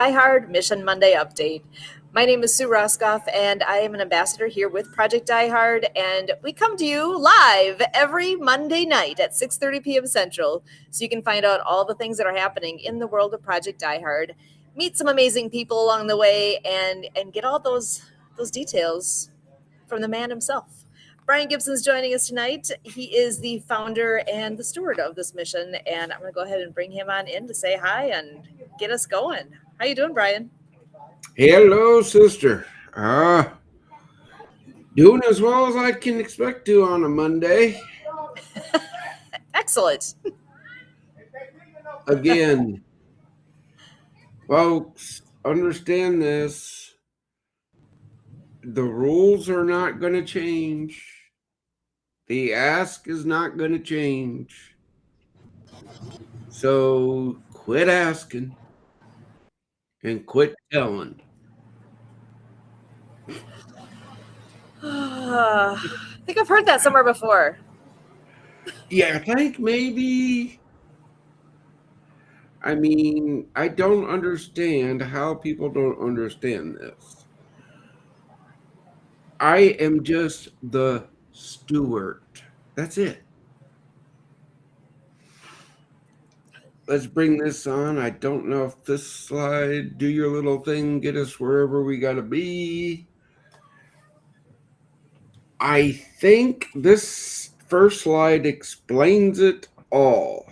Die Hard Mission Monday update. My name is Sue Roskoff, and I am an ambassador here with Project Die Hard, and we come to you live every Monday night at 6:30 p.m. Central, so you can find out all the things that are happening in the world of Project Die Hard, meet some amazing people along the way, and get all those details from the man himself. Brian Gibson's joining us tonight. He is the founder and the steward of this mission, and I'm going to go ahead and bring him on in to say hi and get us going. How you doing, Brian? Hello, sister. Doing as well as I can expect to on a Monday. Excellent. Again, folks, understand this. The rules are not going to change. The ask is not going to change. So quit asking and quit telling. I think I've heard that somewhere before. Yeah, I think maybe. I mean, I don't understand how people don't understand this. I am just the steward. That's it. Let's bring this on. I don't know if this slide, do your little thing, get us wherever we got to be. I think this first slide explains it all.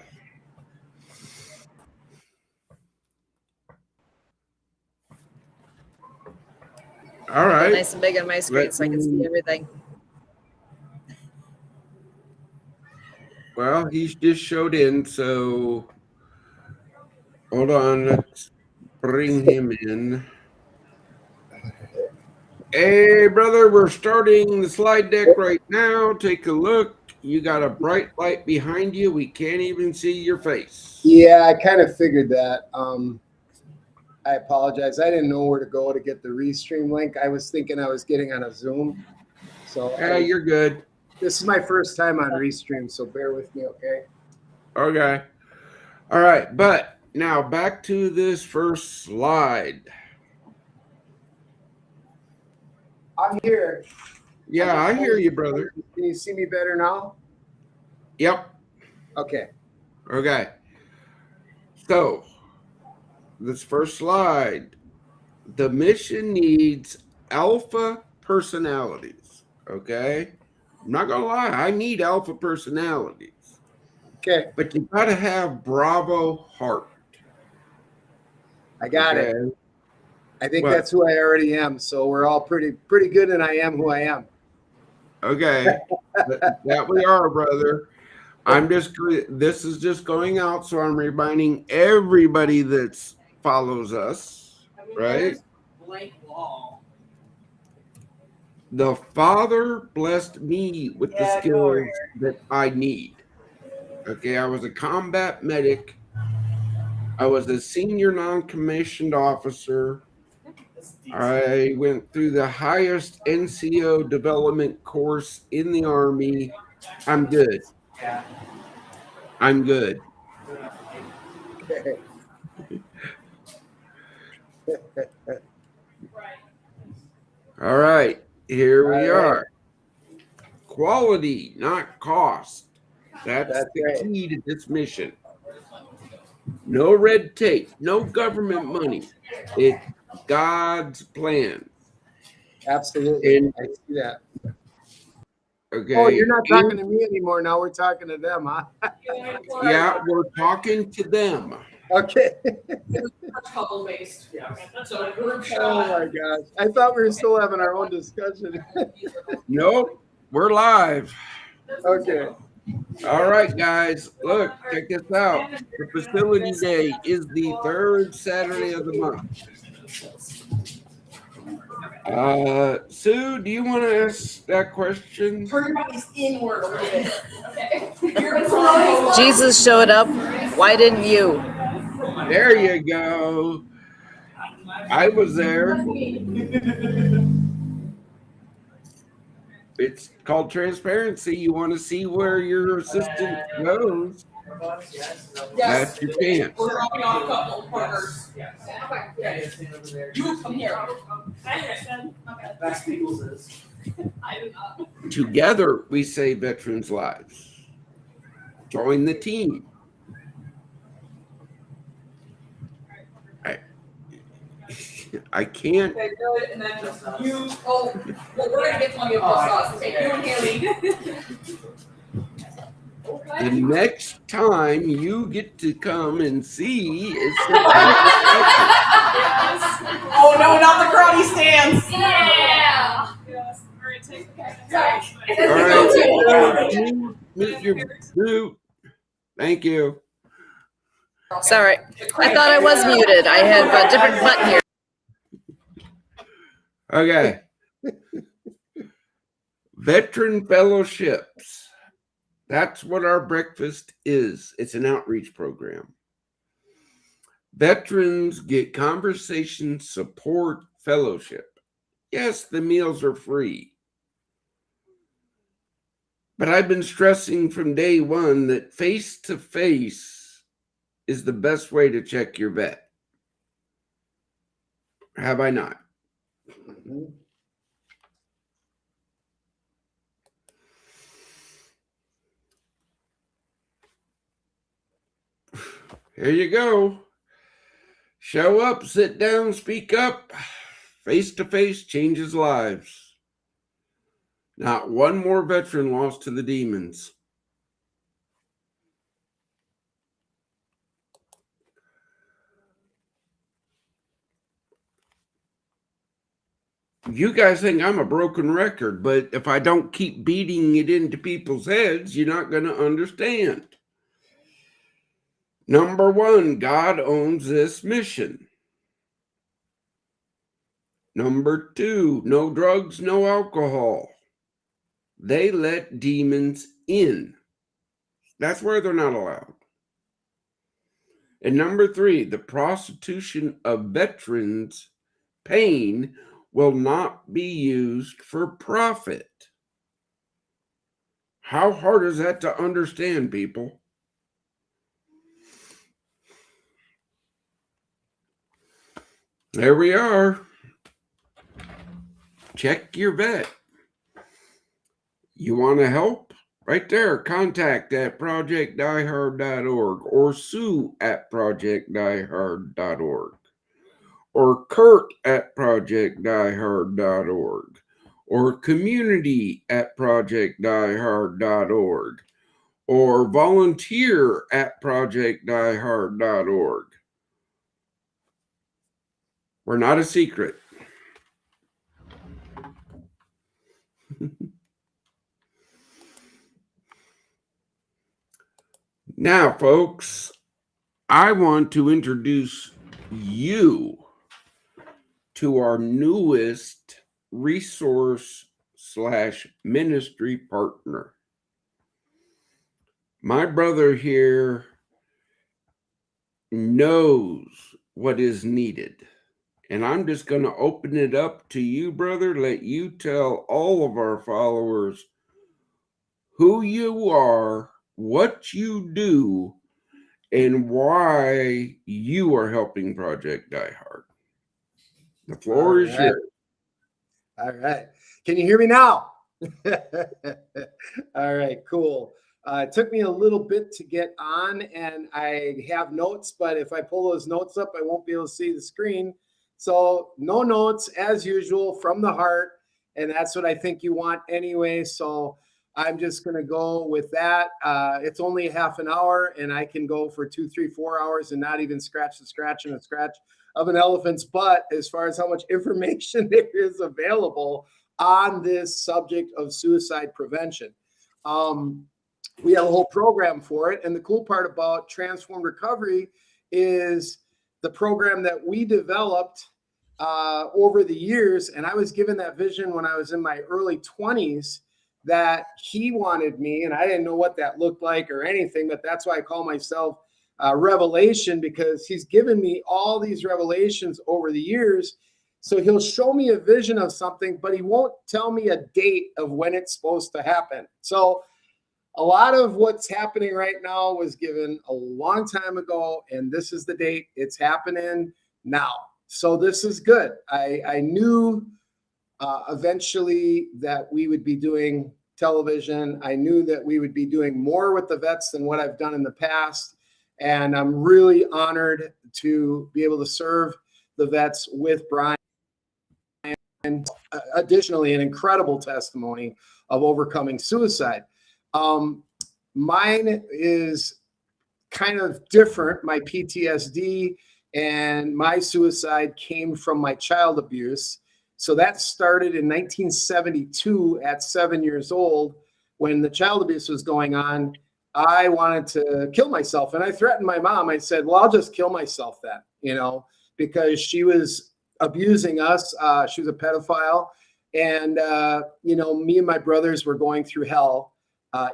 All right. Nice and big on my screen so I can see everything. Well, he's just showed in, so hold on. Let's bring him in. Hey, brother, we're starting the slide deck right now. Take a look. You got a bright light behind you. We can't even see your face. Yeah, I kind of figured that. I apologize. I didn't know where to go to get the Restream link. I was thinking I was getting on a Zoom. So yeah, you're good. This is my first time on Restream, so bear with me, okay? Okay. All right, but now back to this first slide. I'm here. Yeah, I hear you, brother. Can you see me better now? Yep. Okay. Okay. So, this first slide, the mission needs alpha personalities, okay? I'm not going to lie, I need alpha personalities. Okay. But you got to have Bravo heart. I got it. I think that's who I already am. So we're all pretty good, and I am who I am. Okay. That we are, brother. This is just going out, so I'm reminding everybody that follows us, right? Blank wall. The Father blessed me with the skills that I need. Okay, I was a combat medic. I was a senior non-commissioned officer. I went through the highest NCO development course in the Army. I'm good. I'm good. All right, here we are. Quality, not cost. That's the key to this mission. No red tape, no government money. It's God's plan. Absolutely. And I see that. Okay. Oh, you're not talking to me anymore. Now we're talking to them, huh? Yeah, we're talking to them. Okay. Couple based. Yeah. So oh my gosh. I thought we were still having our own discussion. Nope. We're live. Okay. All right, guys. Look, check this out. The facility day is the third Saturday of the month. Sue, do you want to ask that question? Turn your bodies inward a little bit. Okay. Jesus showed up. Why didn't you? There you go. I was there. It's called transparency. You want to see where your assistant goes. That's your chance. We're dropping off a couple partners. Okay. You come here. I understand. Okay. That's people's is. I do not. Together, we save veterans' lives. Join the team. I can't. Okay, good. And then you. Oh, well, we're gonna get plenty of sauce. Okay, you and Haley. The next time you get to come and see is Oh no, not the karate stance. Yeah. Yes. All right, take Sorry. all right. Meet your group. Thank you. Sorry. I thought I was muted. I have a different button here. Okay. Veteran fellowships. That's what our breakfast is. It's an outreach program. Veterans get conversation, support, fellowship. Yes, the meals are free. But I've been stressing from day one that face-to-face is the best way to check your vet. Have I not? Mhm. Here you go. Show up, sit down, speak up. Face-to-face changes lives. Not one more veteran lost to the demons. You guys think I'm a broken record, but if I don't keep beating it into people's heads, you're not going to understand. Number one, God owns this mission. Number two, no drugs, no alcohol. They let demons in. That's where they're not allowed. And number three, the prostitution of veterans' pain will not be used for profit. How hard is that to understand, people? There we are. Check your vet. You want to help? Right there, contact at projectdiehard.org or sue@projectdiehard.org or kurt@projectdiehard.org or community@projectdiehard.org or volunteer@projectdiehard.org. We're not a secret. Now, folks, I want to introduce you to our newest resource/ministry partner. My brother here knows what is needed. And I'm just going to open it up to you, brother. Let you tell all of our followers who you are, what you do, and why you are helping Project Die Hard. The floor is yours. All right. Can you hear me now? All right, cool. It took me a little bit to get on, and I have notes, but if I pull those notes up, I won't be able to see the screen. So no notes, as usual, from the heart, and that's what I think you want anyway. So I'm just going to go with that. It's only half an hour, and I can go for 2, 3, 4 hours and not even scratch the scratch and a scratch of an elephant's butt as far as how much information there is available on this subject of suicide prevention. We have a whole program for it. And the cool part about Transformed Recovery is the program that we developed over the years. And I was given that vision when I was in my early 20s that he wanted me, and I didn't know what that looked like or anything, but that's why I call myself Revelation, because he's given me all these revelations over the years. So he'll show me a vision of something, but he won't tell me a date of when it's supposed to happen. So a lot of what's happening right now was given a long time ago, and this is the date. It's happening now. So this is good. I knew eventually that we would be doing television. I knew that we would be doing more with the vets than what I've done in the past. And I'm really honored to be able to serve the vets with Brian. And additionally, an incredible testimony of overcoming suicide. Mine is kind of different. My PTSD and my suicide came from my child abuse. So that started in 1972 at 7 years old. When the child abuse was going on, I wanted to kill myself. And I threatened my mom. I said, well, I'll just kill myself then, you know, because she was abusing us. She was a pedophile. And, you know, me and my brothers were going through hell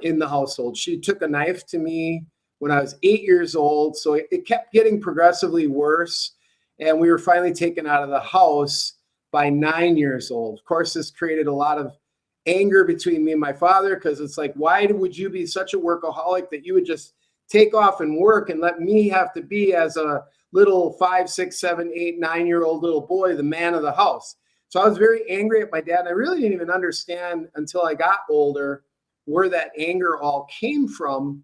in the household. She took a knife to me when I was 8 years old. So it kept getting progressively worse. And we were finally taken out of the house by 9 years old. Of course, this created a lot of anger between me and my father, because it's like, why would you be such a workaholic that you would just take off and work and let me have to be, as a little 5, 6, 7, 8, 9-year-old little boy, the man of the house? So I was very angry at my dad. And I really didn't even understand until I got older where that anger all came from.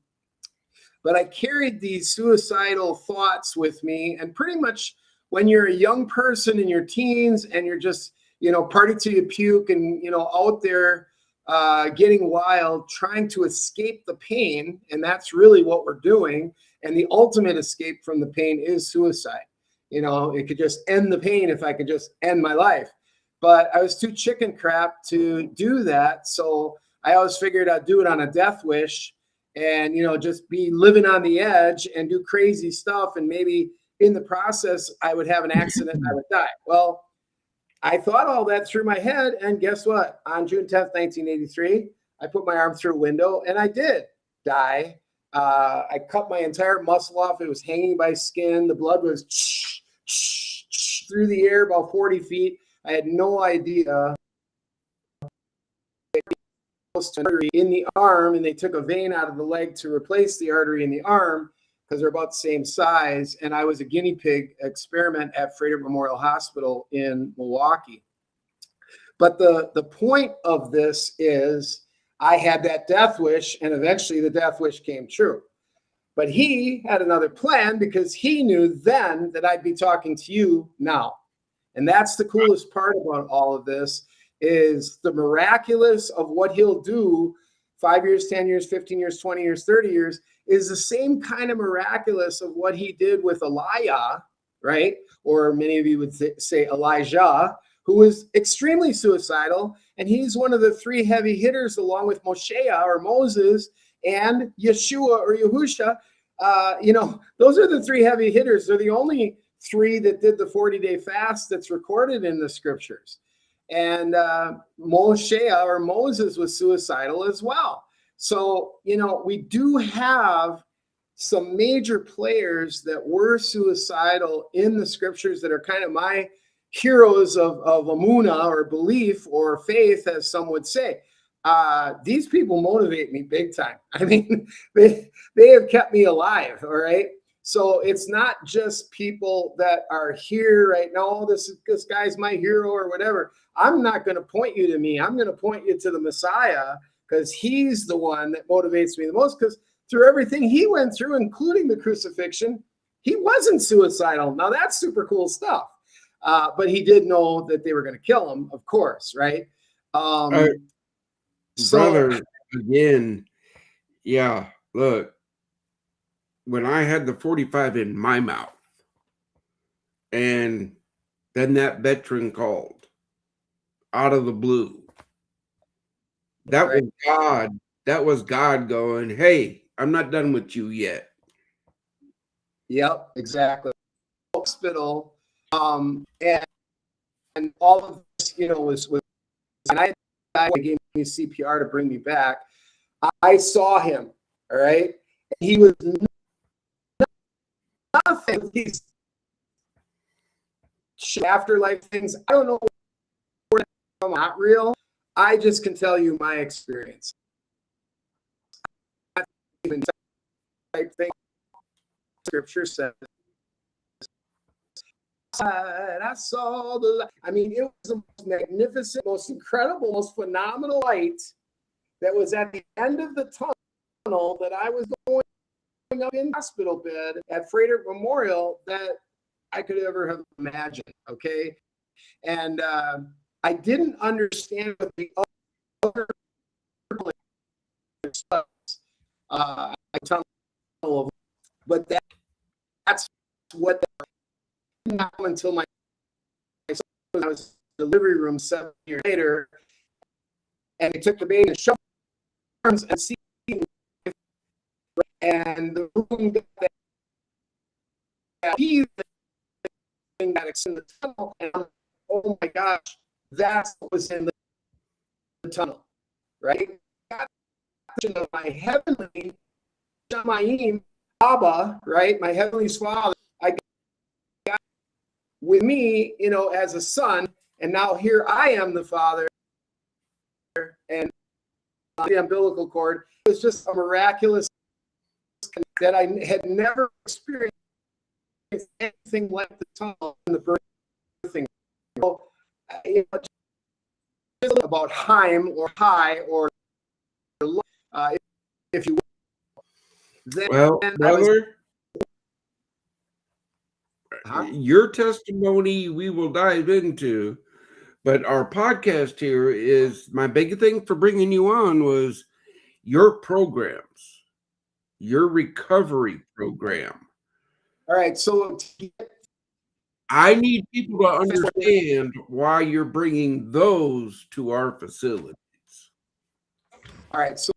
But I carried these suicidal thoughts with me. And pretty much when you're a young person in your teens and you're just, you know, party till you puke and, you know, out there getting wild, trying to escape the pain. And that's really what we're doing. And the ultimate escape from the pain is suicide. You know, it could just end the pain if I could just end my life. But I was too chicken crap to do that. So I always figured I'd do it on a death wish and, you know, just be living on the edge and do crazy stuff. And maybe in the process, I would have an accident and I would die. Well, I thought all that through my head. And guess what? On June 10th, 1983, I put my arm through a window and I did die. I cut my entire muscle off. It was hanging by skin. The blood was through the air about 40 feet. I had no idea. In the arm, and they took a vein out of the leg to replace the artery in the arm because they're about the same size. And I was a guinea pig experiment at Frederick Memorial Hospital in Milwaukee. But the point of this is I had that death wish, and eventually the death wish came true. But he had another plan because he knew then that I'd be talking to you now. And that's the coolest part about all of this, is the miraculous of what he'll do 5 years, 10 years, 15 years, 20 years, 30 years is the same kind of miraculous of what he did with Elijah, right? Or many of you would say Elijah, who was extremely suicidal. And he's one of the three heavy hitters along with Moshe or Moses and Yeshua or Yahusha. You know, those are the three heavy hitters. They're the only three that did the 40-day fast that's recorded in the scriptures. And Moshe or Moses was suicidal as well. So, you know, we do have some major players that were suicidal in the scriptures that are kind of my heroes of Amunah or belief or faith, as some would say. These people motivate me big time. I mean, they have kept me alive, all right? So it's not just people that are here right now, oh, this guy's my hero or whatever. I'm not going to point you to me. I'm going to point you to the Messiah, because he's the one that motivates me the most, because through everything he went through, including the crucifixion, he wasn't suicidal. Now that's super cool stuff. But he did know that they were going to kill him, of course, right? Brother, again, yeah, look, when I had the 45 in my mouth, and then that veteran called out of the blue, that was God. That was God going, hey, I'm not done with you yet. Yep, exactly. Hospital, and all of this, you know, was and I gave me CPR to bring me back. I saw him, all right? He was nothing. These afterlife things, I don't know where they're not real. I just can tell you my experience. right thing. Scripture says, I saw the light. I mean, it was the most magnificent, most incredible, most phenomenal light that was at the end of the tunnel that I was going up in the hospital bed at Frederick Memorial that I could ever have imagined. Okay. And I didn't understand what the other tunnel, but that's what not until I was in the delivery room 7 years later, and they took the baby and shoved arms and see, and the room that he that extended the tunnel, and oh my gosh, that's what was in the tunnel, right? Of my heavenly Shamayim, Abba, right? My heavenly Father, I got with me, you know, as a son, and now here I am the Father, and the umbilical cord. It was just a miraculous that I had never experienced anything like the tunnel and the birthing. So, you know, just about Heim or high or if you will. Then Well, brother, Huh? your testimony we will dive into, but our podcast here is my big thing for bringing you on was your programs, your recovery program. All right, so I need people to understand why you're bringing those to our facilities. all right, so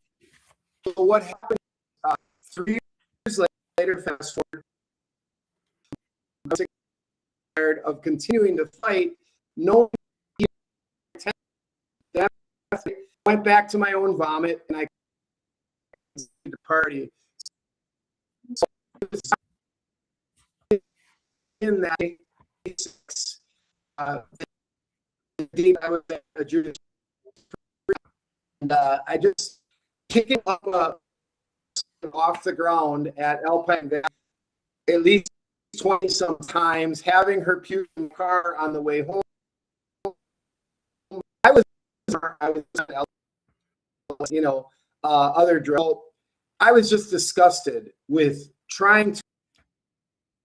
what happened 3 years later, fast forward, I was tired of continuing to fight. No, that went back to my own vomit, and I the party. So in that, the day I was at a Judas, and I just kicking up off the ground at Alpine Valley at least 20 some times, having her puke in the car on the way home. I was you know, other drugs. I was just disgusted with trying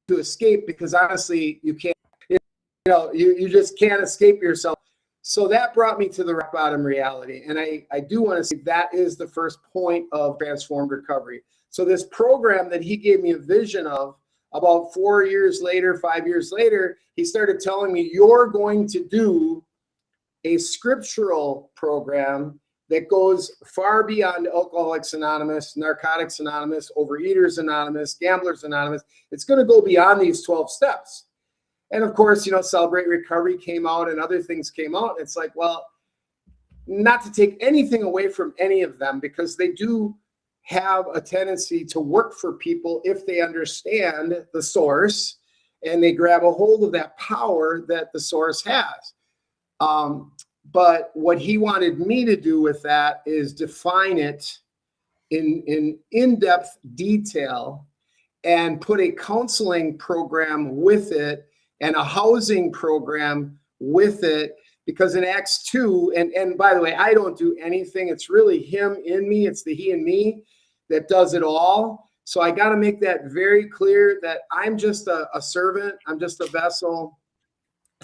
to escape, because honestly, you can't, you know, you just can't escape yourself. So that brought me to the rock bottom reality. And I do want to say that is the first point of transformed recovery. So this program that he gave me a vision of, about 4 years later, 5 years later, he started telling me, you're going to do a scriptural program that goes far beyond Alcoholics Anonymous, Narcotics Anonymous, Overeaters Anonymous, Gamblers Anonymous. It's going to go beyond these 12 steps. And of course, you know, Celebrate Recovery came out and other things came out. It's like, well, not to take anything away from any of them, because they do have a tendency to work for people if they understand the source and they grab a hold of that power that the source has. But what he wanted me to do with that is define it in in-depth detail and put a counseling program with it and a housing program with it. Because in Acts 2, and by the way, I don't do anything. It's really him in me. It's the he and me that does it all. So I got to make that very clear that I'm just a servant. I'm just a vessel.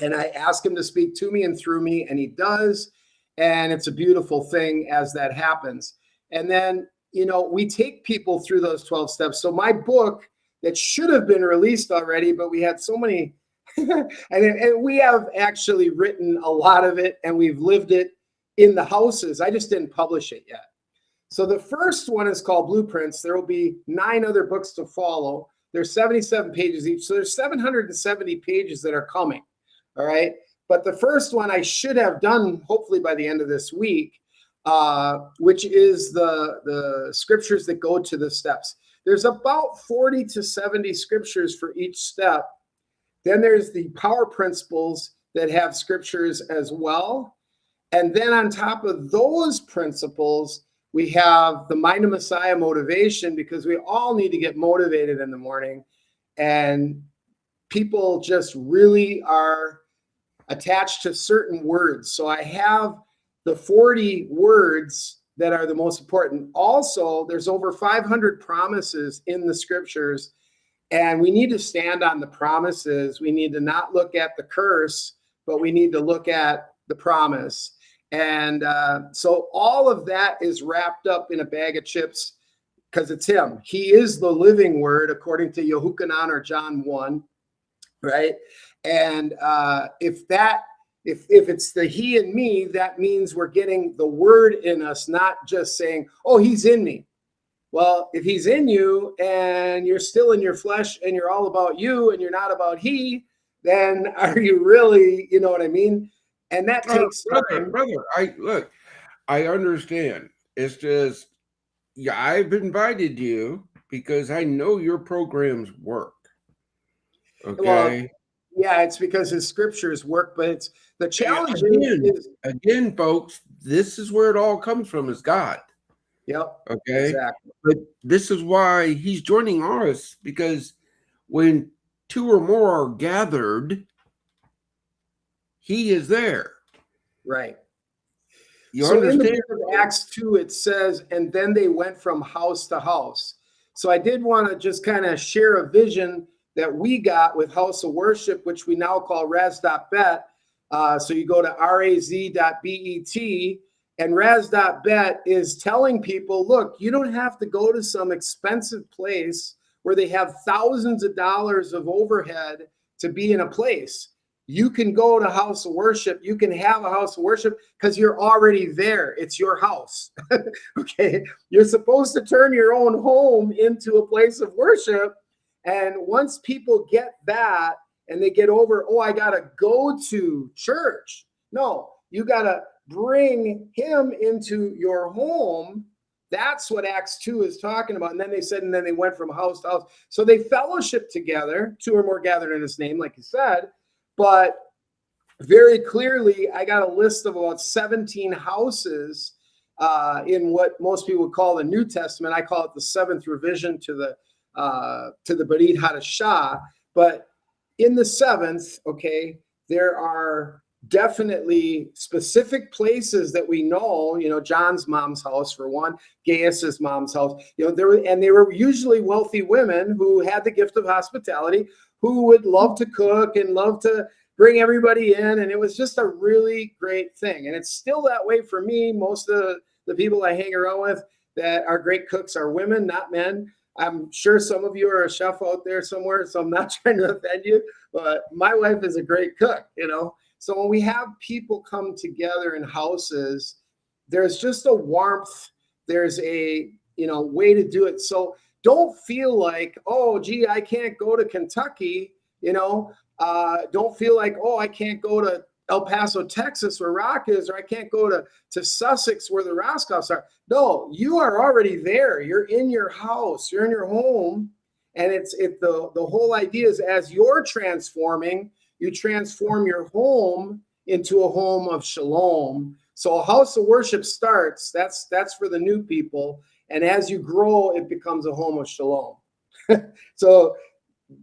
And I ask him to speak to me and through me, and he does. And it's a beautiful thing as that happens. And then, you know, we take people through those 12 steps. So my book that should have been released already, but we had so many, and we have actually written a lot of it, and we've lived it in the houses. I just didn't publish it yet. So the first one is called Blueprints. There will be 9 other books to follow. There's 77 pages each. So there's 770 pages that are coming. All right. But the first one I should have done hopefully by the end of this week, which is the scriptures that go to the steps. There's about 40 to 70 scriptures for each step. Then there's the power principles that have scriptures as well. And then on top of those principles, We have the Mind of Messiah motivation, because we all need to get motivated in the morning. And people just really are attached to certain words. So I have the 40 words that are the most important. Also, there's over 500 promises in the scriptures, and we need to stand on the promises. We need to not look at the curse, but we need to look at the promise. And so all of that is wrapped up in a bag of chips, because it's him. He is the living word, according to Yehukanan or John 1, right? And if it's the he and me, that means we're getting the word in us, not just saying, oh, he's in me. Well, if he's in you and you're still in your flesh and you're all about you and you're not about he, then are you really, you know what I mean? And that takes time. Brother, I understand. It's just, yeah, I've invited you because I know your programs work. Okay. Well, yeah, it's because his scriptures work, but it's the challenge again, folks, this is where it all comes from, is God. Yep. Okay. Exactly. But this is why he's joining us, because when two or more are gathered, he is there. Right. You so understand? in the book of Acts 2, it says, and then they went from house to house. So I did want to just kind of share a vision that we got with House of Worship, which we now call raz.bet. So you go to raz.bet, and raz.bet is telling people, look, you don't have to go to some expensive place where they have thousands of dollars of overhead to be in a place. You can go to House of Worship. You can have a House of Worship because you're already there. It's your house. Okay. You're supposed to turn your own home into a place of worship. And once people get that and they get over, oh, I got to go to church. No, you got to bring him into your home. That's what Acts 2 is talking about. And then they said, and then they went from house to house. So they fellowship together, two or more gathered in his name, like you said. But very clearly, I got a list of about 17 houses in what most people would call the New Testament. I call it the seventh revision to the Berit Hadashah. But in the seventh, okay, there are definitely specific places that we know, John's mom's house for one, Gaius's mom's house, they were usually wealthy women who had the gift of hospitality, who would love to cook and love to bring everybody in. And it was just a really great thing. And it's still that way for me. Most of the people I hang around with that are great cooks are women, not men. I'm sure some of you are a chef out there somewhere, so I'm not trying to offend you, but my wife is a great cook, So when we have people come together in houses, there's just a warmth. There's a, way to do it. So don't feel like, oh, gee, I can't go to Kentucky, don't feel like, oh, I can't go to El Paso, Texas, where Rock is, or I can't go to Sussex where the Roscoffs are. No, you are already there. You're in your house. You're in your home. And the whole idea is, as you're transforming, you transform your home into a home of shalom. So a house of worship starts, that's for the new people. And as you grow, it becomes a home of shalom. So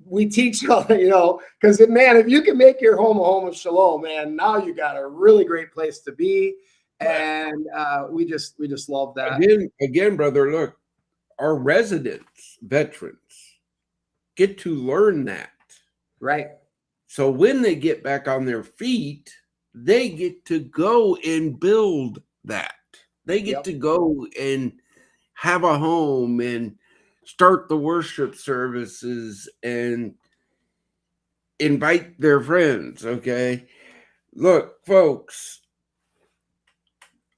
we teach, because man, if you can make your home a home of shalom, man, now you got a really great place to be. And we just love that. Again, brother, look, our residents, veterans, get to learn that. Right. So when they get back on their feet, they get to go and build that. They get to go and have a home and start the worship services and invite their friends, okay? Look, folks,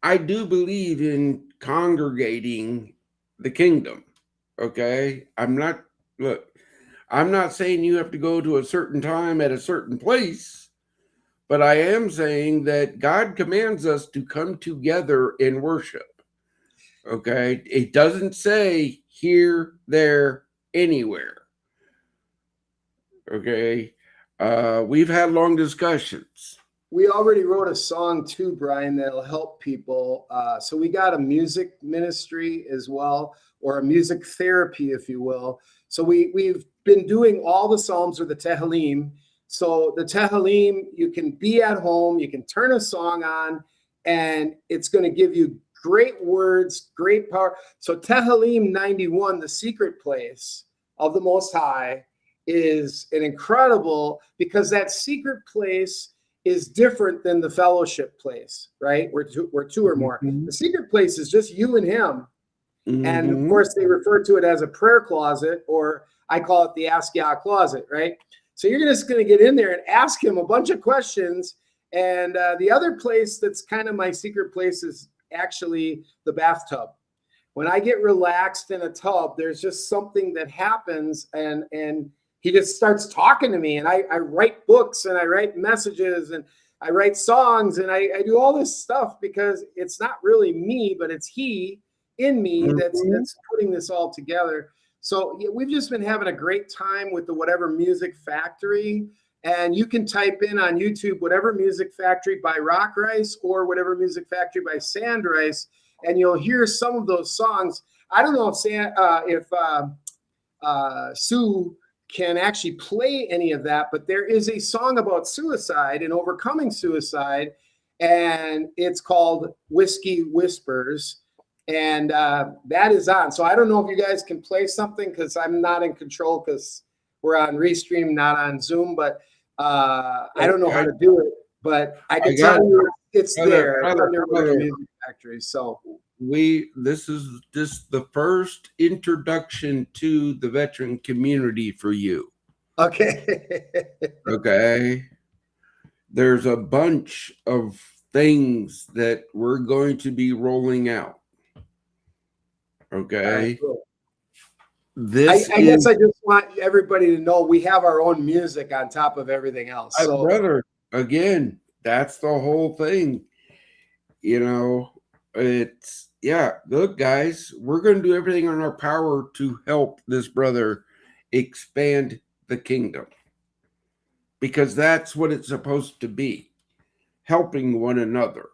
I do believe in congregating the kingdom, okay? I'm not saying you have to go to a certain time at a certain place, but I am saying that God commands us to come together in worship. Okay, it doesn't say here, there, anywhere. Okay, we've had long discussions. we already wrote a song too, Brian, that'll help people. So we got a music ministry as well, or a music therapy, if you will. So we've been doing all the Psalms or the Tehillim. So the Tehillim, you can be at home, you can turn a song on, and it's going to give you great words, great power. So Tehillim 91, the secret place of the Most High, is an incredible, because that secret place is different than the fellowship place, right? Where two or more. Mhm. The secret place is just you and him. And of Mhm. course, they refer to it as a prayer closet, or I call it the Ask Yah closet, right? So you're just going to get in there and ask him a bunch of questions. And the other place that's kind of my secret place is actually the bathtub. When I get relaxed in a tub, there's just something that happens, and he just starts talking to me, and I write books, and I write messages, and I write songs, and I do all this stuff because it's not really me, but it's he in me that's putting this all together. So yeah, we've just been having a great time with the Whatever Music Factory. And you can type in on YouTube Whatever Music Factory by Rock Rice or Whatever Music Factory by Sand Rice, and you'll hear some of those songs. I don't know if Sue can actually play any of that, but there is a song about suicide and overcoming suicide, and it's called Whiskey Whispers, and that is on. So I don't know if you guys can play something, because I'm not in control, because we're on Restream, not on Zoom, but I don't know how to do it, but I can tell you it's there. It's under Whatever Music Factory. So this is just the first introduction to the veteran community for you. okay. Okay. There's a bunch of things that we're going to be rolling out. Okay. Cool. This I guess I just want everybody to know we have our own music on top of everything else. So, brother, again, that's the whole thing. You know, it's, yeah, look, guys, we're going to do everything in our power to help this brother expand the kingdom, because that's what it's supposed to be, helping one another.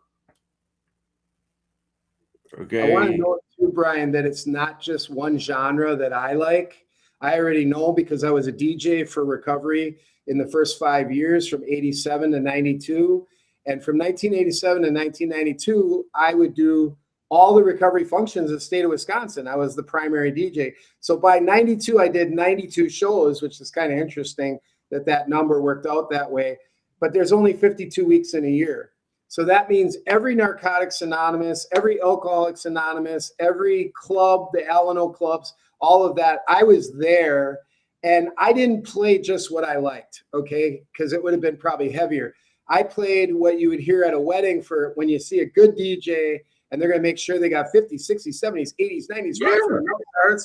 Okay. I want to know too, Brian, that it's not just one genre that I like. I already know, because I was a DJ for Recovery in the first 5 years, from 87 to 92. And from 1987 to 1992, I would do all the recovery functions in the state of Wisconsin. I was the primary DJ. So by 92, I did 92 shows, which is kind of interesting that number worked out that way. But there's only 52 weeks in a year. So that means every Narcotics Anonymous, every Alcoholics Anonymous, every club, the Alano clubs, all of that, I was there. And I didn't play just what I liked, okay? Because it would have been probably heavier. I played what you would hear at a wedding for when you see a good DJ, and they're going to make sure they got 50s, 60s, 70s, 80s, 90s, rock,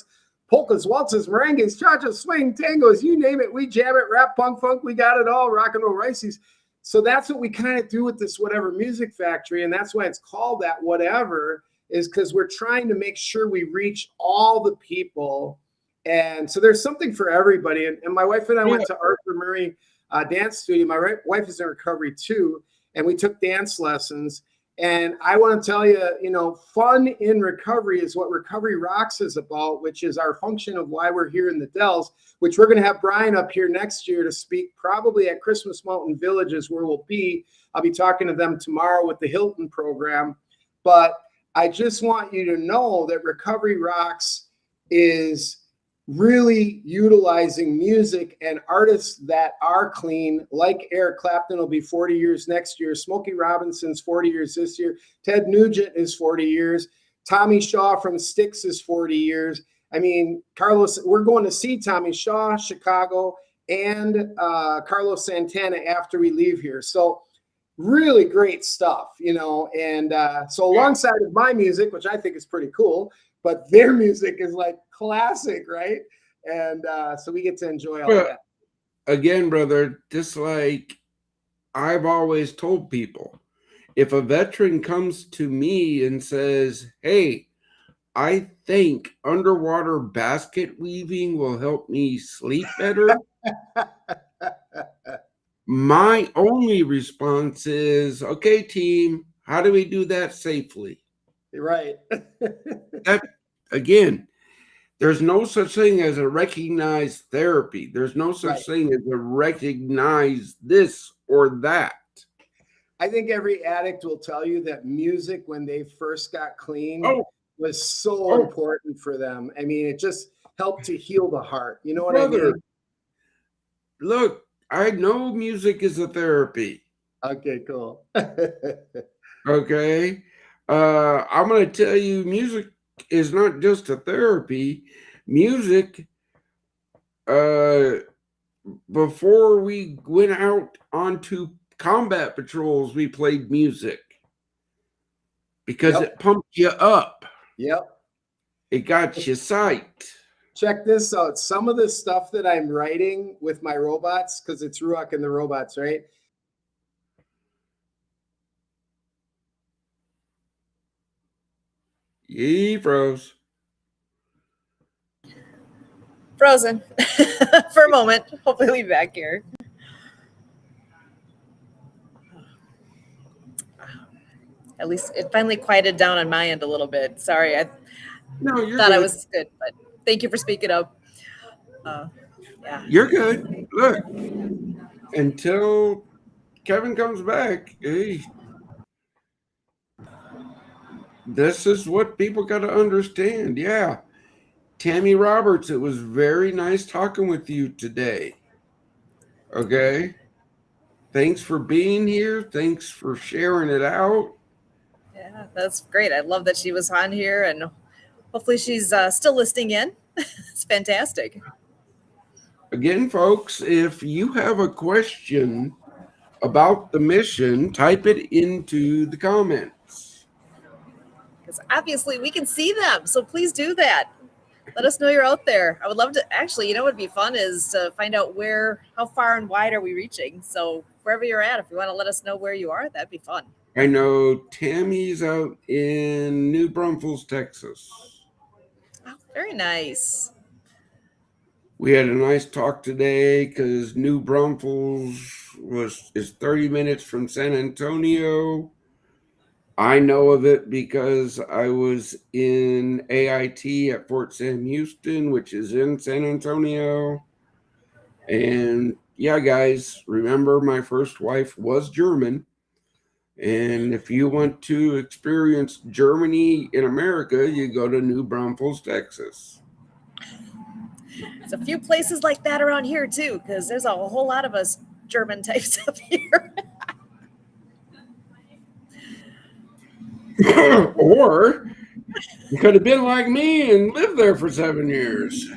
polkas, waltzes, merengues, cha-cha, swing, tangos, you name it. We jam it, rap, punk, funk, we got it all, rock and roll, rices. So that's what we kind of do with this Whatever Music Factory, and that's why it's called that, whatever, is because we're trying to make sure we reach all the people. And so there's something for everybody. And my wife and I went to Arthur Murray dance studio. My wife is in recovery too, and we took dance lessons. And I want to tell you, you know, fun in recovery is what Recovery Rocks is about, which is our function of why we're here in the Dells, which we're going to have Brian up here next year to speak, probably at Christmas Mountain Villages, where we'll be. I'll be talking to them tomorrow with the Hilton program. But I just want you to know that Recovery Rocks is really utilizing music and artists that are clean, like Eric Clapton will be 40 years next year. Smokey Robinson's 40 years this year. Ted Nugent is 40 years. Tommy Shaw from Styx is 40 years. I mean, Carlos, we're going to see Tommy Shaw, Chicago, and Carlos Santana after we leave here. So really great stuff, you know. And so alongside of my music, which I think is pretty cool, but their music is like classic, right? And so we get to enjoy all that. Again, brother, just like I've always told people, if a veteran comes to me and says, hey, I think underwater basket weaving will help me sleep better, My only response is, okay, team, how do we do that safely? Right. That, again, there's no such thing as a recognized therapy. There's no such Right. thing as a recognized this or that. I think every addict will tell you that music, when they first got clean, Oh, was so oh, important for them. I mean, it just helped to heal the heart. You know what I brother, mean? look, I know music is a therapy. Okay, cool. Okay. I'm going to tell you, music is not just a therapy. Music, before we went out onto combat patrols, we played music because Yep. it pumped you up. Yep. It got you psyched. Check this out. Some of the stuff that I'm writing with my robots, because it's Ruach and the robots, right? Ye froze. Frozen for a moment. Hopefully, we'll be back here. At least it finally quieted down on my end a little bit. Sorry, I No, you're thought good. I was good, but thank you for speaking up. Yeah. You're good. Look, until Kevin comes back, hey, this is what people got to understand. Yeah. Tammy Roberts, it was very nice talking with you today. Okay. Thanks for being here. Thanks for sharing it out. Yeah, that's great. I love that she was on here, and hopefully she's still listening in. It's fantastic. Again, folks, if you have a question about the mission, type it into the comments. Because obviously we can see them, so please do that. Let us know you're out there. I would love to actually, what would be fun is to find out how far and wide are we reaching. So wherever you're at, if you want to let us know where you are, that'd be fun. I know Tammy's out in New Braunfels, Texas. Oh, very nice. We had a nice talk today because New Braunfels is 30 minutes from San Antonio. I know of it because I was in AIT at Fort Sam Houston, which is in San Antonio. And yeah, guys, remember my first wife was German. And if you want to experience Germany in America, you go to New Braunfels, Texas. There's a few places like that around here too, because there's a whole lot of us German types up here. Or you could have been like me and lived there for 7 years.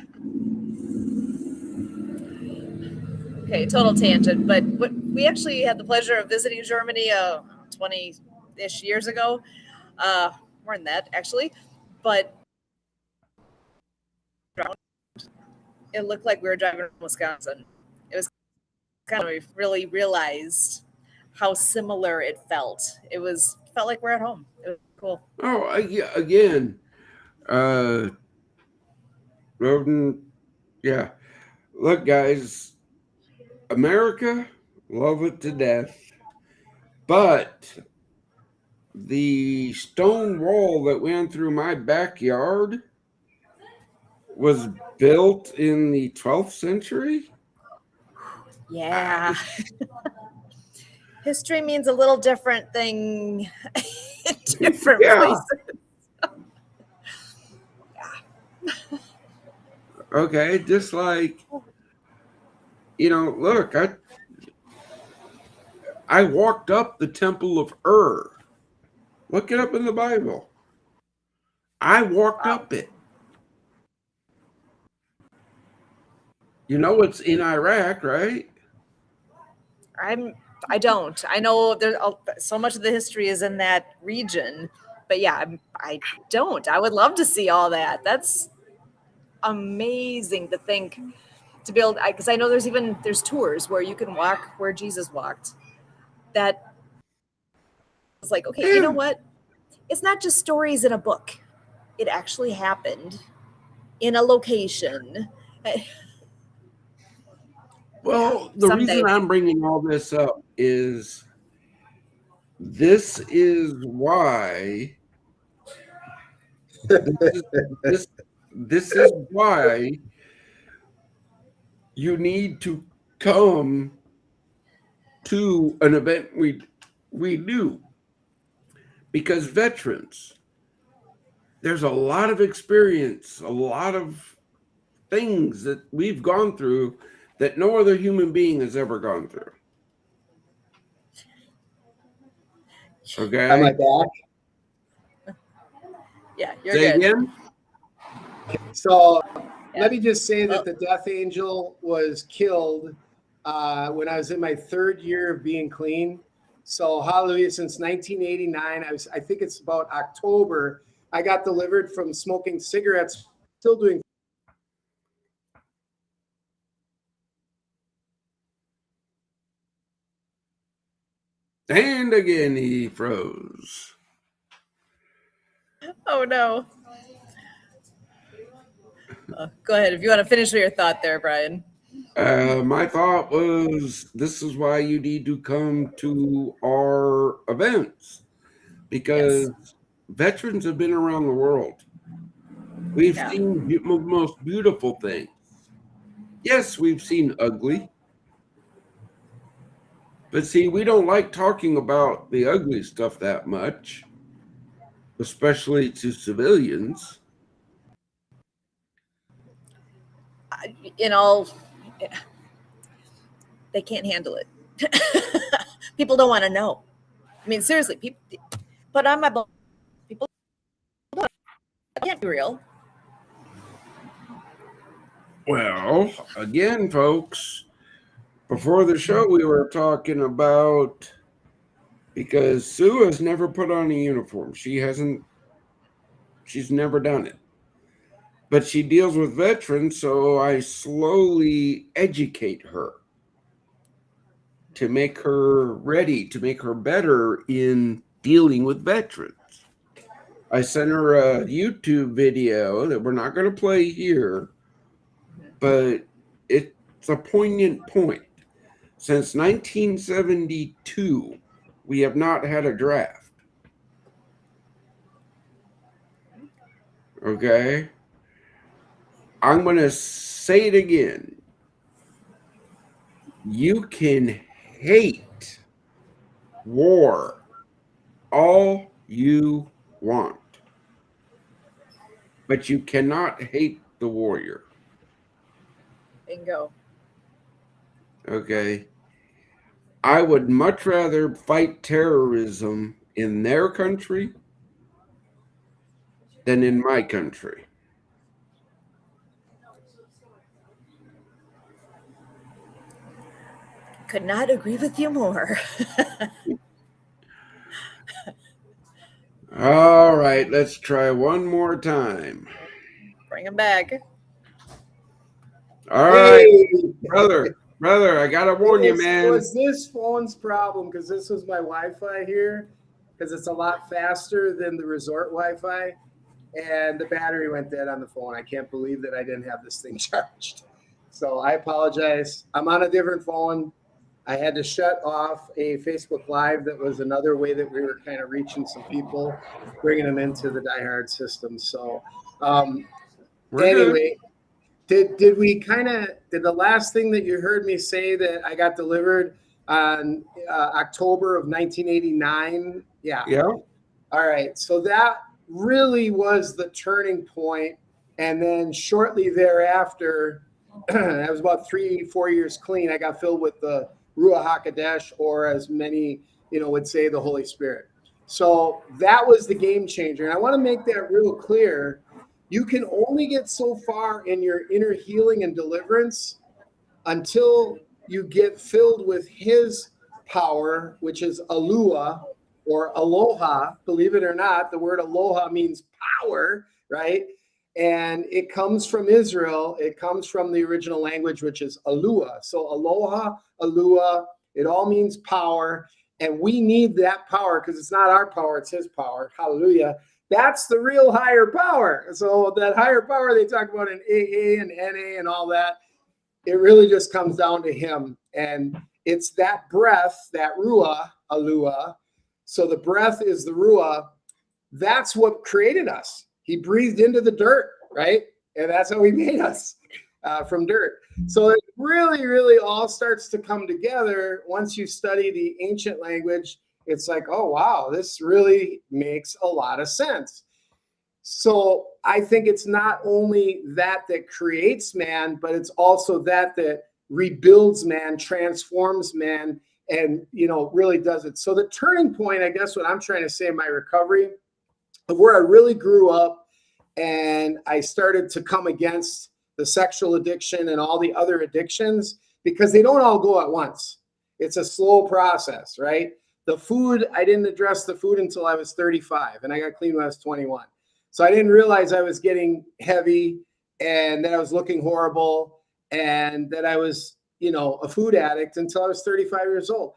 Okay, total tangent, but we actually had the pleasure of visiting Germany 20-ish years ago. More than that, actually. But it looked like we were driving in Wisconsin. It was kind of, we really realized how similar it felt. Felt like we're at home. It was cool. Oh, again, Roden, yeah. Look, guys, America, love it to death. But the stone wall that went through my backyard was built in the 12th century. Yeah. History means a little different thing in different places. Okay, just like, look, I walked up the temple of Ur. Look it up in the Bible. I walked up it. You know it's in Iraq, right? I don't. I know there's so much of the history is in that region, but yeah, I don't. I would love to see all that. That's amazing to think to build, because I know there's tours where you can walk where Jesus walked. That it's like, okay, you know what? It's not just stories in a book. It actually happened in a location. Well, the Someday. reason I'm bringing all this up is this is why this this is why you need to come to an event we do, because veterans, there's a lot of experience, a lot of things that we've gone through that no other human being has ever gone through. Okay. Am I back? Yeah, you're Say good. again. So Yeah. let me just say that Oh. the Death Angel was killed when I was in my 3rd year of being clean. So hallelujah, since 1989, I think it's about October, I got delivered from smoking cigarettes, still doing. And again, he froze. Oh no. Go ahead. If you want to finish your thought there, Brian. My thought was this is why you need to come to our events, because veterans have been around the world. We've Yeah. seen the most beautiful things. Yes, we've seen ugly. But see, we don't like talking about the ugly stuff that much, especially to civilians. You know, they can't handle it. People don't want to know. I mean, seriously, people put on my people don't. It can't be real. Well, again, folks, before the show, we were talking about, because Sue has never put on a uniform. She's never done it. But she deals with veterans, so I slowly educate her to make her ready, to make her better in dealing with veterans. I sent her a YouTube video that we're not going to play here, but it's a poignant point. Since 1972, we have not had a draft. Okay? I'm going to say it again. You can hate war all you want, but you cannot hate the warrior. Bingo. Okay? I would much rather fight terrorism in their country than in my country. Could not agree with you more. All right, let's try one more time. Bring them back. All right, Hey, brother, I gotta warn you, it man. was this phone's problem because this was my Wi-Fi here because it's a lot faster than the resort Wi-Fi, and the battery went dead on the phone. I can't believe that I didn't have this thing charged. So I apologize. I'm on a different phone. I had to shut off a Facebook Live. That was another way that we were kind of reaching some people, bringing them into the Die Hard system. So We're anyway, did we kind of, did the last thing that you heard me say that I got delivered on October of 1989? Yeah. Yeah. All right. So that really was the turning point. And then shortly thereafter, I was about 3-4 years clean. I got filled with the Ruach HaKodesh, or as many, would say, the Holy Spirit. So that was the game changer. And I want to make that real clear. You can only get so far in your inner healing and deliverance until you get filled with his power, which is Alua or Aloha. Believe it or not, the word Aloha means power, right? And it comes from Israel. It comes from the original language, which is Alua. So Aloha, Alua, it all means power. And we need that power because it's not our power, it's his power. Hallelujah. That's the real higher power. So that higher power they talk about in AA and NA and all that, it really just comes down to him. And it's that breath, that ruah, alua. So the breath is the ruah. That's what created us. He breathed into the dirt, right? And that's how he made us, from dirt. So it really, really all starts to come together once you study the ancient language. It's like, oh, wow, this really makes a lot of sense. So I think it's not only that creates man, but it's also that rebuilds man, transforms man, and, really does it. So the turning point, I guess what I'm trying to say in my recovery, of where I really grew up and I started to come against the sexual addiction and all the other addictions, because they don't all go at once. It's a slow process, right? The food, I didn't address the food until I was 35, and I got clean when I was 21. So I didn't realize I was getting heavy and that I was looking horrible and that I was, a food addict until I was 35 years old.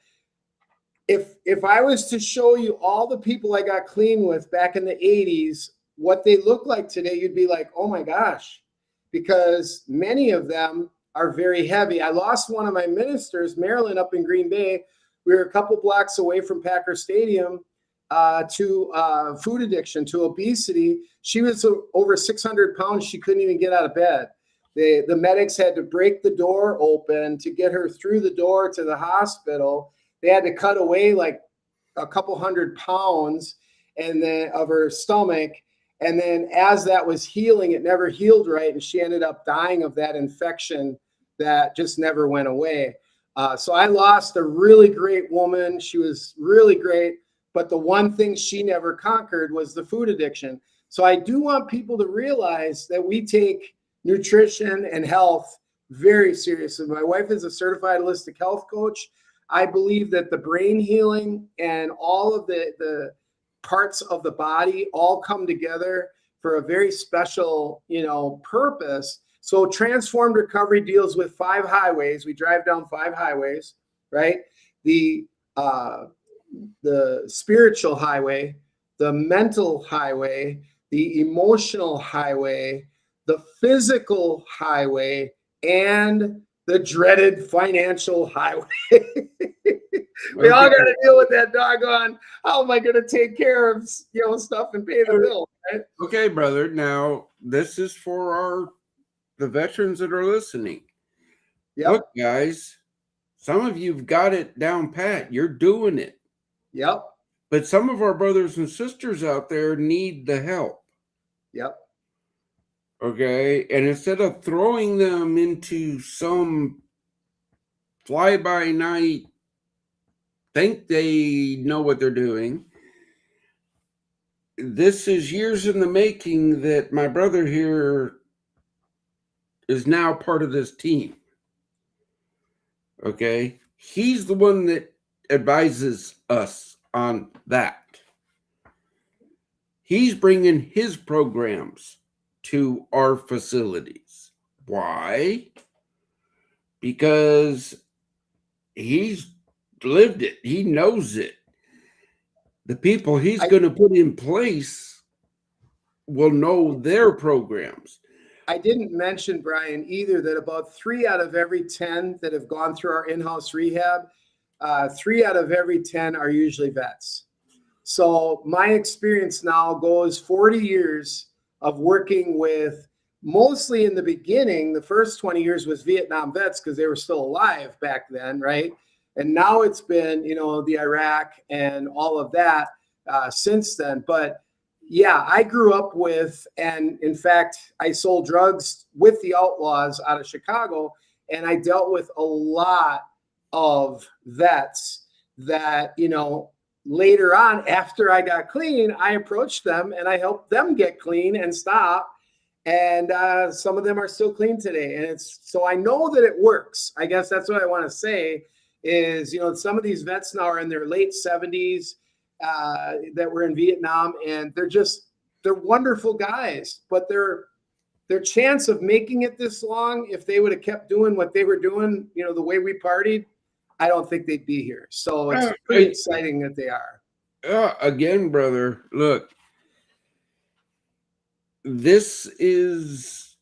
If I was to show you all the people I got clean with back in the 80s, what they look like today, you'd be like, oh my gosh, because many of them are very heavy. I lost one of my ministers, Marilyn, up in Green Bay. We were a couple blocks away from Packer Stadium, to food addiction, to obesity. She was over 600 pounds. She couldn't even get out of bed. The medics had to break the door open to get her through the door to the hospital. They had to cut away like a couple 100 pounds and then of her stomach. And then as that was healing, it never healed right. And she ended up dying of that infection that just never went away. So I lost a really great woman. She was really great. But the one thing she never conquered was the food addiction. So I do want people to realize that we take nutrition and health very seriously. My wife is a certified holistic health coach. I believe that the brain healing and all of the parts of the body all come together for a very special, purpose. So transformed recovery deals with 5 highways. We drive down 5 highways, right? The spiritual highway, the mental highway, the emotional highway, the physical highway, and the dreaded financial highway. We all got to deal with that doggone, how am I going to take care of, stuff and pay the bill, right? Okay, brother. Now, this is for the veterans that are listening. Yep. Look, guys, some of you've got it down pat. You're doing it. Yep. But some of our brothers and sisters out there need the help. Yep. Okay. And instead of throwing them into some fly-by-night, think they know what they're doing, this is years in the making that my brother here is now part of this team. Okay. He's the one that advises us on that. He's bringing his programs to our facilities. Why? Because he's lived it. He knows it. The people he's going to put in place will know their programs. I didn't mention, Brian, either that about 3 out of every 10 that have gone through our in-house rehab, 3 out of every 10 are usually vets. So my experience now goes 40 years of working with, mostly in the beginning, the first 20 years was Vietnam vets because they were still alive back then, right? And now it's been, the Iraq and all of that since then. But yeah, I grew up with, and in fact, I sold drugs with the Outlaws out of Chicago, and I dealt with a lot of vets that, later on, after I got clean, I approached them and I helped them get clean and stop. And some of them are still clean today. And so I know that it works. I guess that's what I want to say is, some of these vets now are in their late 70s that were in Vietnam, and they're wonderful guys, but their chance of making it this long, if they would have kept doing what they were doing, the way we partied, I don't think they'd be here. So it's pretty exciting that they are. Again, brother, look, this is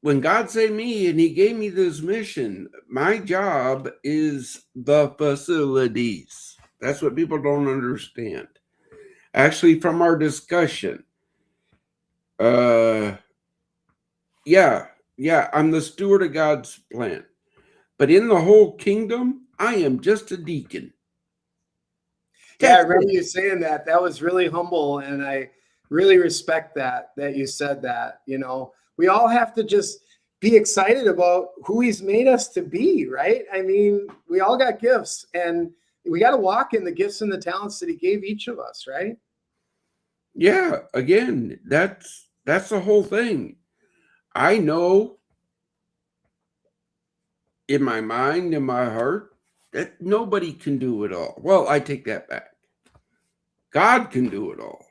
when God saved me and he gave me this mission, my job is the facilities. That's what people don't understand. Actually, from our discussion, yeah, I'm the steward of God's plan. But in the whole kingdom, I am just a deacon. Yeah, I remember you saying that. That was really humble, and I really respect that you said that. You know, we all have to just be excited about who he's made us to be, right? I mean, we all got gifts, and we got to walk in the gifts and the talents that he gave each of us, right? Yeah, again, that's the whole thing. I know in my mind, in my heart, that nobody can do it all. Well, I take that back. God can do it all.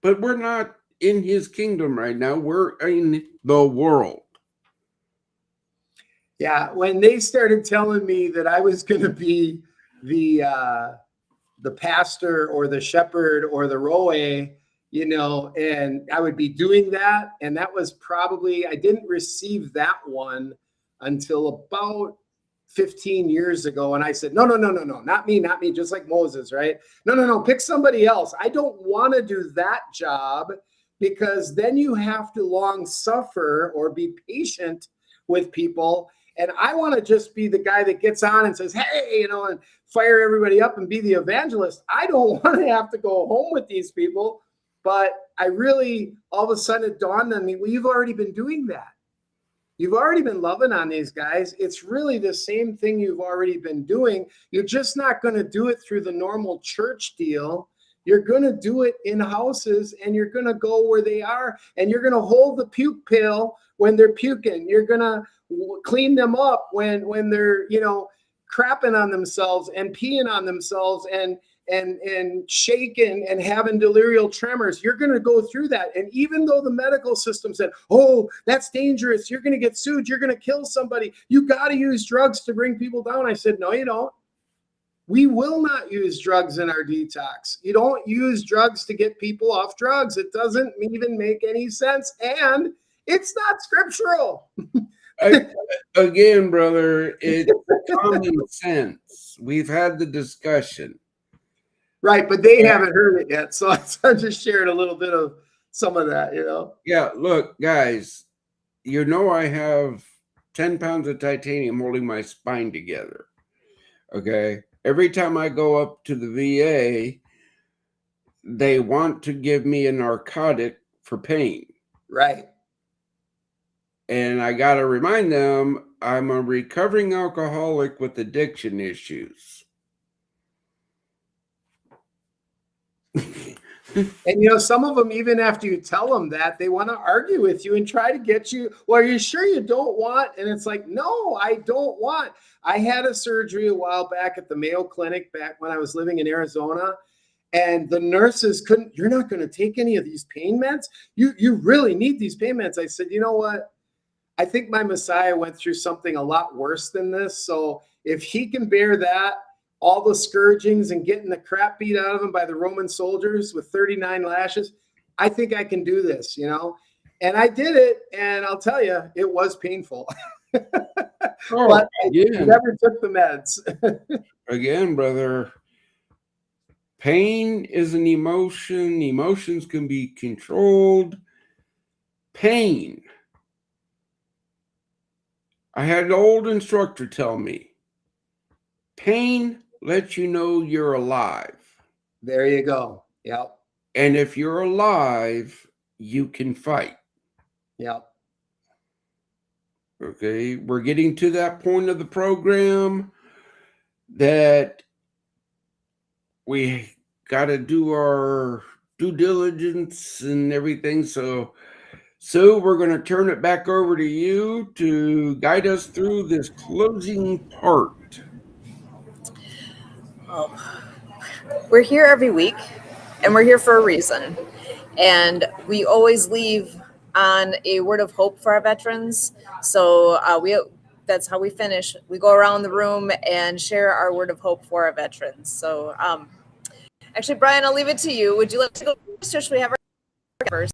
But we're not in his kingdom right now. We're in the world. Yeah, when they started telling me that I was going to be the pastor or the shepherd or the roe, you know, and I would be doing that, and that was probably, I didn't receive that one until about 15 years ago, and I said, no, not me, just like Moses, right? No, pick somebody else. I don't want to do that job, because then you have to long suffer or be patient with people. And I want to just be the guy that gets on and says, hey, you know, and fire everybody up and be the evangelist. I don't want to have to go home with these people. But I really, all of a sudden it dawned on me, well, you've already been doing that. You've already been loving on these guys. It's really the same thing you've already been doing. You're just not going to do it through the normal church deal. You're going to do it in houses, and you're going to go where they are, and you're going to hold the puke pail when they're puking. You're going to clean them up when they're, you know, crapping on themselves and peeing on themselves and shaking and having delirial tremors. You're going to go through that. And even though the medical system said, oh, that's dangerous, you're going to get sued, you're going to kill somebody, you got to use drugs to bring people down. I said, no, you don't. We will not use drugs in our detox. You don't use drugs to get people off drugs. It doesn't even make any sense. And it's not scriptural. Again, brother, it's common sense. We've had the discussion. Right, but they haven't heard it yet. So I just shared a little bit of some of that, you know. Yeah, look, guys, you know I have 10 pounds of titanium holding my spine together. Okay? Every time I go up to the VA, they want to give me a narcotic for pain. Right. And I got to remind them I'm a recovering alcoholic with addiction issues. And, you know, some of them, even after you tell them that, they want to argue with you and try to get you, well, are you sure you don't want? And it's like, no, I don't want. I had a surgery a while back at the Mayo Clinic back when I was living in Arizona. And the nurses couldn't, you're not going to take any of these pain meds? You really need these pain meds. I said, you know what? I think my Messiah went through something a lot worse than this. So if he can bear that, all the scourgings and getting the crap beat out of him by the Roman soldiers with 39 lashes, I think I can do this, you know? And I did it. And I'll tell you, it was painful. But I never took the meds. Again, brother, pain is an emotion. Emotions can be controlled. Pain. I had an old instructor tell me, pain lets you know you're alive. There you go. Yep. And if you're alive, you can fight. Yep. Okay, we're getting to that point of the program that we got to do our due diligence and everything. So we're going to turn it back over to you to guide us through this closing part. We're here every week, and we're here for a reason. And we always leave on a word of hope for our veterans. So that's how we finish. We go around the room and share our word of hope for our veterans. So actually, Brian, I'll leave it to you. Would you like to go first, or should we have our first?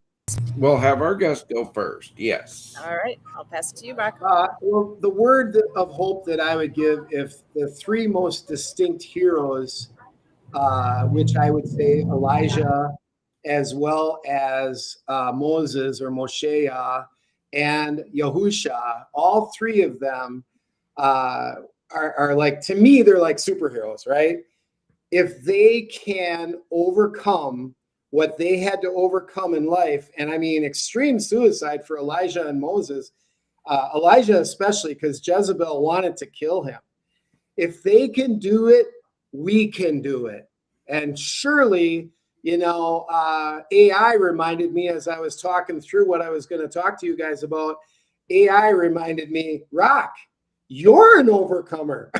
We'll have our guest go first. Yes. All right, I'll pass it to you, Brock. Well, the word of hope that I would give, if the three most distinct heroes, which I would say Elijah, as well as Moses or Moshe, and Yahusha, all three of them are like, to me, they're like superheroes, right? If they can overcome what they had to overcome in life, and I mean extreme suicide for Elijah and Moses, Elijah especially, because Jezebel wanted to kill him. If they can do it, we can do it. And surely, AI reminded me, as I was talking through what I was going to talk to you guys about, AI reminded me, Rock, you're an overcomer.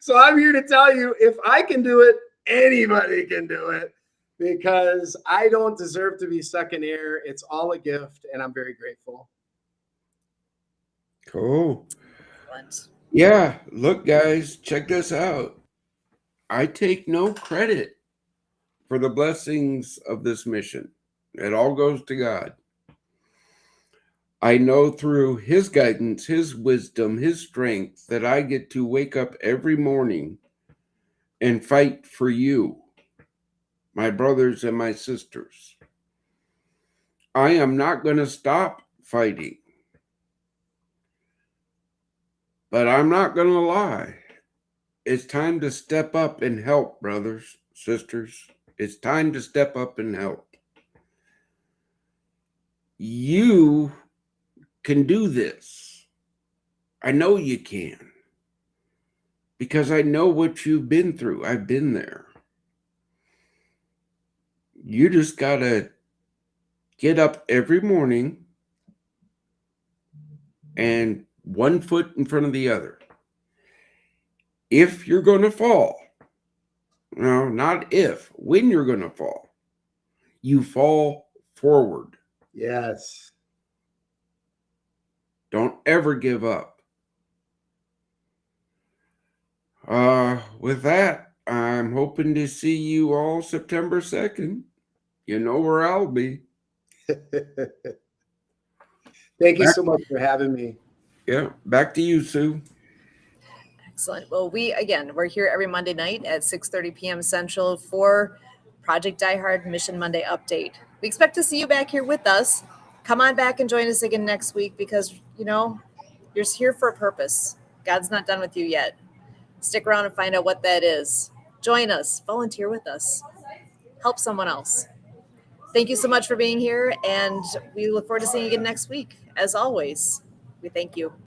So I'm here to tell you, if I can do it, anybody can do it, because I don't deserve to be second air. It's all a gift, and I'm very grateful. Cool. Excellent. Yeah. Look, guys, check this out. I take no credit for the blessings of this mission. It all goes to God. I know through His guidance, His wisdom, His strength that I get to wake up every morning and fight for you, my brothers and my sisters. I am not going to stop fighting. But I'm not going to lie. It's time to step up and help, brothers, sisters. It's time to step up and help. You can do this. I know you can. Because I know what you've been through. I've been there. You just got to get up every morning and one foot in front of the other. If you're going to fall, no, not if, when you're going to fall, you fall forward. Yes. Don't ever give up. With that, I'm hoping to see you all September 2nd. You know where I'll be. Thank you so much for having me. Yeah, back to you, Sue. Excellent. Well, we're here every Monday night at 6:30 p.m. Central for Project Die Hard Mission Monday Update. We expect to see you back here with us. Come on back and join us again next week, because, you're here for a purpose. God's not done with you yet. Stick around and find out what that is. Join us. Volunteer with us. Help someone else. Thank you so much for being here, and we look forward to seeing you again next week. As always, we thank you.